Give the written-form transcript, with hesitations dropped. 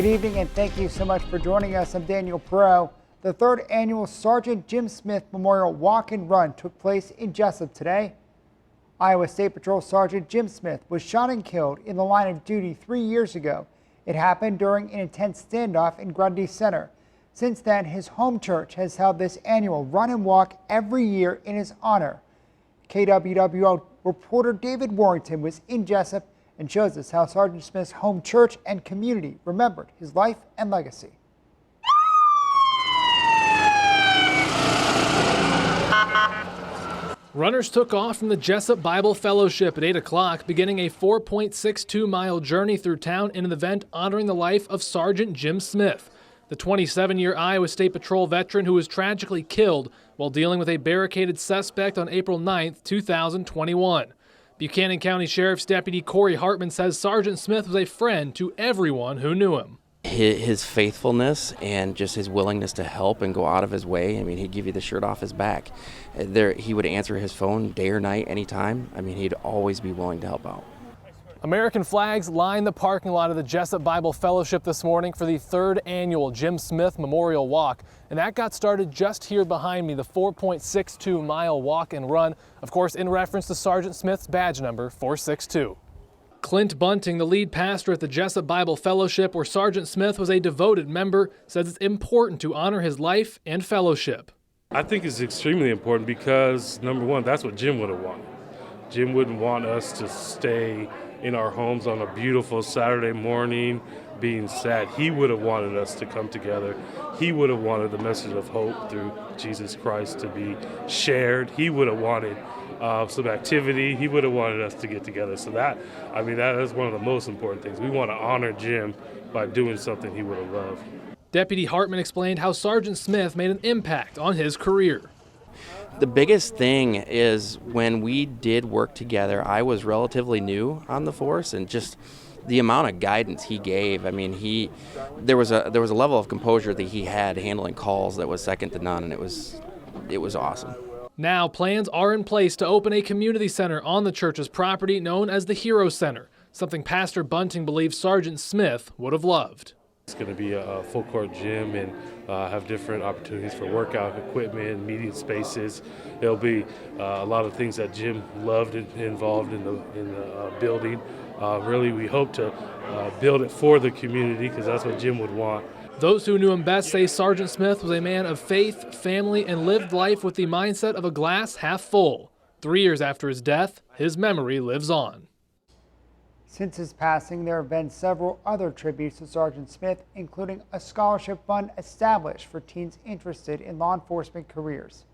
Good evening and thank you so much for joining us. I'm Daniel Perot. The third annual Sergeant Jim Smith Memorial Walk and Run took place in Jesup today. Iowa State Patrol Sergeant Jim Smith was shot and killed in the line of duty 3 years ago. It happened during an intense standoff in Grundy Center. Since then, his home church has held this annual run and walk every year in his honor. KWWO reporter David Warrington was in Jesup and shows us how Sergeant Smith's home church and community remembered his life and legacy. Runners took off from the Jesup Bible Fellowship at 8 o'clock, beginning a 4.62-mile journey through town in an event honoring the life of Sergeant Jim Smith, the 27-year Iowa State Patrol veteran who was tragically killed while dealing with a barricaded suspect on April 9, 2021. Buchanan County Sheriff's Deputy Corey Hartman says Sergeant Smith was a friend to everyone who knew him. His faithfulness and just his willingness to help and go out of his way. I mean, he'd give you the shirt off his back. He would answer his phone day or night, anytime. I mean, he'd always be willing to help out. American flags lined the parking lot of the Jesup Bible Fellowship this morning for the third annual Jim Smith Memorial Walk. And that got started just here behind me, the 4.62-mile walk and run, of course, in reference to Sergeant Smith's badge number, 462. Clint Bunting, the lead pastor at the Jesup Bible Fellowship, where Sergeant Smith was a devoted member, says it's important to honor his life and fellowship. I think it's extremely important because, number one, that's what Jim would have wanted. Jim wouldn't want us to stay in our homes on a beautiful Saturday morning being sad. He would have wanted us to come together. He would have wanted the message of hope through Jesus Christ to be shared. He would have wanted some activity. He would have wanted us to get together. So that is one of the most important things. We want to honor Jim by doing something he would have loved. Deputy Hartman explained how Sergeant Smith made an impact on his career. The biggest thing is when we did work together, I was relatively new on the force, and just the amount of guidance he gave. I mean, there was a level of composure that he had handling calls that was second to none, and it was awesome. Now plans are in place to open a community center on the church's property known as the Hero Center, something Pastor Bunting believes Sergeant Smith would have loved. It's going to be a full court gym and have different opportunities for workout equipment, meeting spaces. There'll be a lot of things that Jim loved and involved in the building. Really, we hope to build it for the community because that's what Jim would want. Those who knew him best say Sergeant Smith was a man of faith, family, and lived life with the mindset of a glass half full. 3 years after his death, his memory lives on. Since his passing, there have been several other tributes to Sergeant Smith, including a scholarship fund established for teens interested in law enforcement careers.